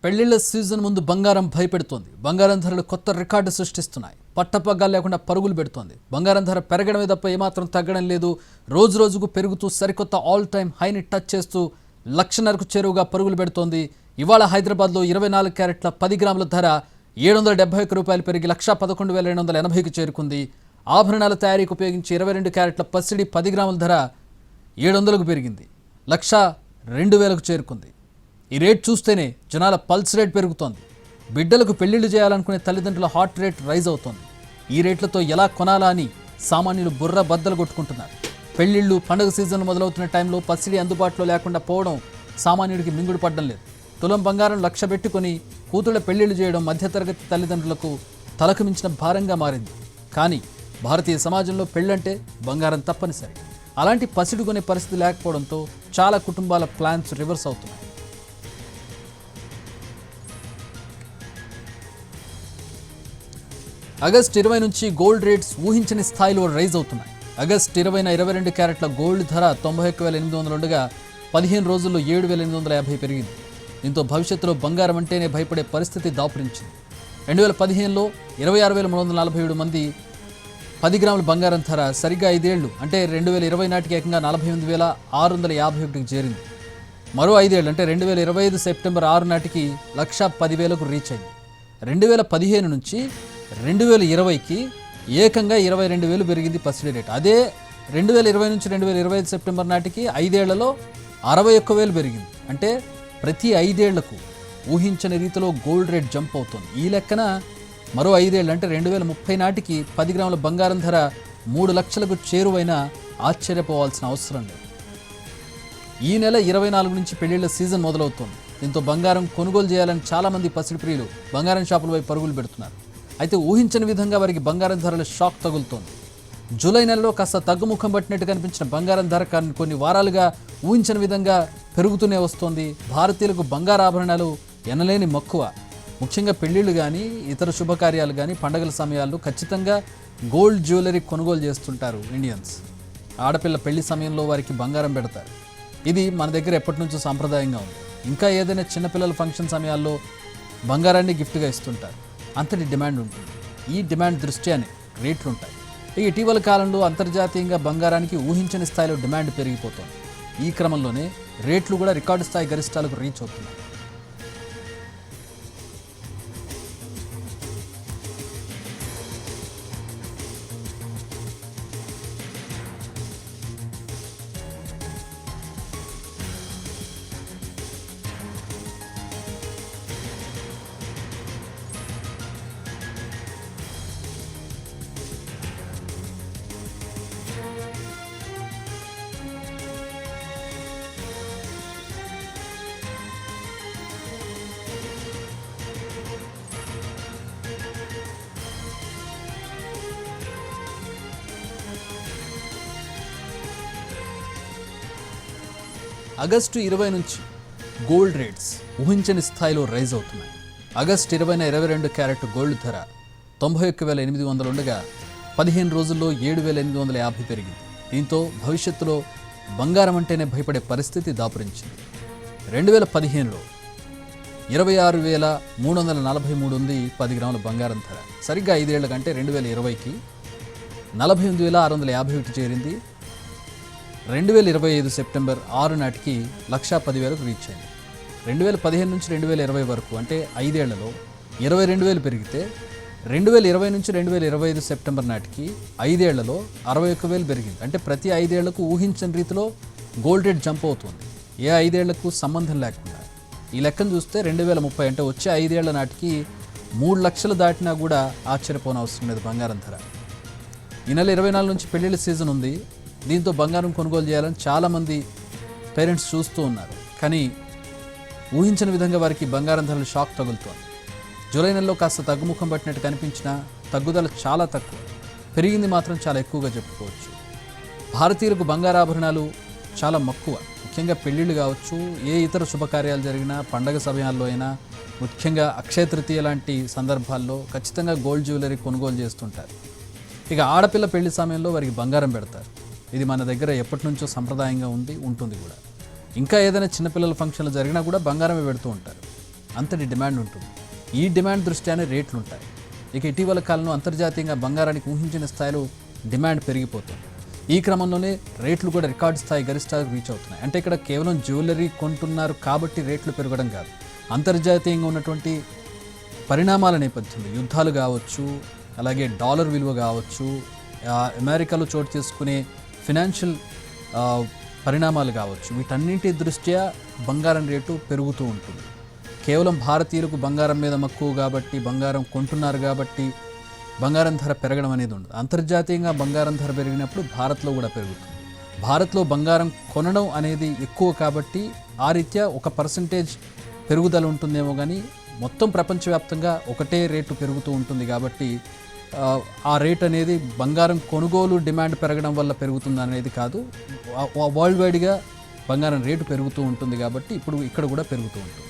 పెళ్లిళ్ల season ముందు బంగారం భయపెడుతోంది. బంగారం ధరలు కొత్త రికార్డు సృష్టిస్తున్నాయి. పట్టపగ్గాలు లేకుండా పరుగులు పెడుతోంది. బంగారం ధర పెరగడమే తప్ప ఏమాత్రం తగ్గడం లేదు. రోజు రోజుకు పెరుగుతూ సరికొత్త ఆల్ టైమ్ హైని టచ్ చేస్తూ 1,00,000కు చేరువగా పరుగులు పెడుతోంది. ఇవాళ హైదరాబాద్లో 24 క్యారెట్ల 10 గ్రాముల ధర రూ. 771 పెరిగి 1,11,280కు చేరుకుంది. ఆభరణాల తయారీకి ఉపయోగించి 22 క్యారెట్ల పసిడి 10 గ్రాముల ధర 700కు పెరిగింది. 1,02,000కు చేరుకుంది. ఈ రేట్ చూస్తేనే జనాల పల్స్ రేట్ పెరుగుతోంది. బిడ్డలకు పెళ్లిళ్లు చేయాలనుకునే తల్లిదండ్రుల హార్ట్ రేట్ రైజ్ అవుతోంది. ఈ రేట్లతో ఎలా కొనాలా అని సామాన్యులు బుర్ర బద్దలు కొట్టుకుంటున్నారు. పెళ్లిళ్లు పండుగ సీజన్ మొదలవుతున్న టైంలో పసిడి అందుబాటులో లేకుండా పోవడం సామాన్యుడికి మింగుడు పడడం లేదు. తులం బంగారం 1,00,000 పెట్టుకుని కూతుళ్ల పెళ్లిళ్లు చేయడం మధ్యతరగతి తల్లిదండ్రులకు తలకు మించిన భారంగా మారింది. కానీ భారతీయ సమాజంలో పెళ్ళంటే బంగారం తప్పనిసరి. అలాంటి పసిడి కొనే పరిస్థితి లేకపోవడంతో చాలా కుటుంబాల ప్లాన్స్ రివర్స్ అవుతున్నాయి. ఆగస్టు 20 నుంచి గోల్డ్ రేట్స్ ఊహించని స్థాయిలో రైజ్ అవుతున్నాయి. ఆగస్టు 20న 22 క్యారెట్ల గోల్డ్ ధర 91,800 ఉండగా 15 రోజుల్లో 7,850 పెరిగింది. దీంతో భవిష్యత్తులో బంగారం అంటేనే భయపడే పరిస్థితి దాపురించింది. 2015లో 26,347 మంది 10 గ్రాముల బంగారం ధర సరిగ్గా 5 ఏళ్లు అంటే 2020 నాటికి ఏకంగా 48,651కి చేరింది. మరో 5 ఏళ్ళు అంటే 2025 సెప్టెంబర్ 6 నాటికి 1,10,000కు రీచ్ అయింది. 2015 నుంచి 2020కి ఏకంగా 22,000 పెరిగింది పసిడి రేట్. అదే 2020 నుంచి 2025 సెప్టెంబర్ నాటికి 5 ఏళ్లలో 61,000 పెరిగింది. అంటే ప్రతి 5 ఏళ్లకు ఊహించని రీతిలో గోల్డ్ రేట్ జంప్ అవుతుంది. ఈ లెక్కన మరో 5 ఏళ్ళు అంటే 2030 నాటికి 10 గ్రాముల బంగారం ధర 3 లక్షలకు చేరువైనా ఆశ్చర్యపోవాల్సిన అవసరం లేదు. ఈ నెల 24 నుంచి పెళ్లిళ్ల సీజన్ మొదలవుతోంది. దీంతో బంగారం కొనుగోలు చేయాలని చాలామంది పసిడి ప్రియులు బంగారం షాపుల వైపు పరుగులు పెడుతున్నారు. అయితే ఊహించని విధంగా వారికి బంగారం ధరల షాక్ తగులుతోంది. జూలై నెలలో కాస్త తగ్గుముఖం పట్టినట్టు కనిపించిన బంగారం ధర కొన్ని వారాలుగా ఊహించని విధంగా పెరుగుతూనే వస్తోంది. భారతీయులకు బంగారు ఆభరణాలు ఎనలేని మక్కువ. ముఖ్యంగా పెళ్లిళ్ళు కానీ ఇతర శుభకార్యాలు కానీ పండగల సమయాల్లో ఖచ్చితంగా గోల్డ్ జ్యువెలరీ కొనుగోలు చేస్తుంటారు ఇండియన్స్. ఆడపిల్ల పెళ్లి సమయంలో వారికి బంగారం పెడతారు. ఇది మన దగ్గర ఎప్పటి నుంచో సాంప్రదాయంగా ఉంది. ఇంకా ఏదైనా చిన్నపిల్లల ఫంక్షన్ సమయాల్లో బంగారాన్ని గిఫ్ట్గా ఇస్తుంటారు. అంతటి డిమాండ్ ఉంటుంది. ఈ డిమాండ్ దృష్ట్యానే రేట్లు ఉంటాయి. ఇటీవల కాలంలో అంతర్జాతీయంగా బంగారానికి ఊహించని స్థాయిలో డిమాండ్ పెరిగిపోతుంది. ఈ క్రమంలోనే రేట్లు కూడా రికార్డు స్థాయి గరిష్టాలకు రీచ్ అవుతున్నాయి. ఆగస్టు 20 నుంచి గోల్డ్ రేట్స్ ఊహించని స్థాయిలో రైజ్ అవుతున్నాయి. ఆగస్టు 20న 22 క్యారెట్ గోల్డ్ ధర 91,800 ఉండగా 15 రోజుల్లో 7,850 పెరిగింది. దీంతో భవిష్యత్తులో బంగారం అంటేనే భయపడే పరిస్థితి దాపురించింది. 2015లో 26,343 ఉంది 10 గ్రాముల బంగారం ధర. సరిగ్గా 5 ఏళ్ల కంటే 2020కి 48,651 చేరింది. 2025 సెప్టెంబర్ 6 నాటికి 1,10,000కు రీచ్ అయింది. 2015 నుంచి 2020 వరకు అంటే 5 ఏళ్లలో 22,000 పెరిగితే 2020 నుంచి 2025 సెప్టెంబర్ నాటికి 5 ఏళ్లలో 61,000 పెరిగింది. అంటే ప్రతి 5 ఏళ్లకు ఊహించని రీతిలో గోల్డ్ రేట్ జంప్ అవుతుంది. ఏ 5 ఏళ్లకు సంబంధం లేకుండా. ఈ లెక్కను చూస్తే 2030 అంటే వచ్చే 5 ఏళ్ల నాటికి 3 లక్షలు దాటినా కూడా ఆశ్చర్యపోనవసరం లేదు బంగారం ధర. ఈ నెల 24 నుంచి పెళ్లిళ్ళ సీజన్ ఉంది. దీంతో బంగారం కొనుగోలు చేయాలని చాలామంది పేరెంట్స్ చూస్తూ ఉన్నారు. కానీ ఊహించని విధంగా వారికి బంగారం ధరలు షాక్ తగులుతోంది. జూలై నెలలో కాస్త తగ్గుముఖం పట్టినట్టు కనిపించినా తగ్గుదల చాలా తక్కువ. పెరిగింది మాత్రం చాలా ఎక్కువగా చెప్పుకోవచ్చు. భారతీయులకు బంగారాభరణాలు చాలా మక్కువ. ముఖ్యంగా పెళ్లిళ్ళు కావచ్చు, ఏ ఇతర శుభకార్యాలు జరిగినా, పండగ సమయాల్లో అయినా, ముఖ్యంగా అక్షయ తృతీయ లాంటి సందర్భాల్లో ఖచ్చితంగా గోల్డ్ జ్యువెలరీ కొనుగోలు చేస్తుంటారు. ఇక ఆడపిల్ల పెళ్లి సమయంలో వారికి బంగారం పెడతారు. ఇది మన దగ్గర ఎప్పటి నుంచో సంప్రదాయంగా ఉంటుంది కూడా. ఇంకా ఏదైనా చిన్నపిల్లల ఫంక్షన్లు జరిగినా కూడా బంగారమే పెడుతూ ఉంటారు. అంతటి డిమాండ్ ఉంటుంది. ఈ డిమాండ్ దృష్ట్యానే రేట్లు ఉంటాయి. ఇక ఇటీవల కాలంలో అంతర్జాతీయంగా బంగారానికి ఊహించిన స్థాయిలో డిమాండ్ పెరిగిపోతుంది. ఈ క్రమంలోనే రేట్లు కూడా రికార్డు స్థాయి గరిష్టాలకు రీచ్ అవుతున్నాయి. అంటే ఇక్కడ కేవలం జ్యువెలరీ కొంటున్నారు కాబట్టి రేట్లు పెరగడం కాదు, అంతర్జాతీయంగా ఉన్నటువంటి పరిణామాల నేపథ్యంలో యుద్ధాలు కావచ్చు, అలాగే డాలర్ విలువ కావచ్చు, అమెరికాలో చోటు చేసుకునే ఫినాన్షియల్ పరిణామాలు కావచ్చు, వీటన్నింటి దృష్ట్యా బంగారం రేటు పెరుగుతూ ఉంటుంది. కేవలం భారతీయులకు బంగారం మీద మక్కువ కాబట్టి, బంగారం కొంటున్నారు కాబట్టి బంగారం ధర పెరగడం అనేది ఉండదు. అంతర్జాతీయంగా బంగారం ధర పెరిగినప్పుడు భారత్లో కూడా పెరుగుతుంది. భారత్లో బంగారం కొనడం అనేది ఎక్కువ కాబట్టి ఆ రీత్యా ఒక పర్సంటేజ్ పెరుగుదల ఉంటుందేమో, కానీ మొత్తం ప్రపంచవ్యాప్తంగా ఒకటే రేటు పెరుగుతూ ఉంటుంది. కాబట్టి ఆ రేట్ అనేది బంగారం కొనుగోలు డిమాండ్ పెరగడం వల్ల పెరుగుతుంది అనేది కాదు, వరల్డ్ వైడ్గా బంగారం రేటు పెరుగుతూ ఉంటుంది. కాబట్టి ఇప్పుడు ఇక్కడ కూడా పెరుగుతూ ఉంటుంది.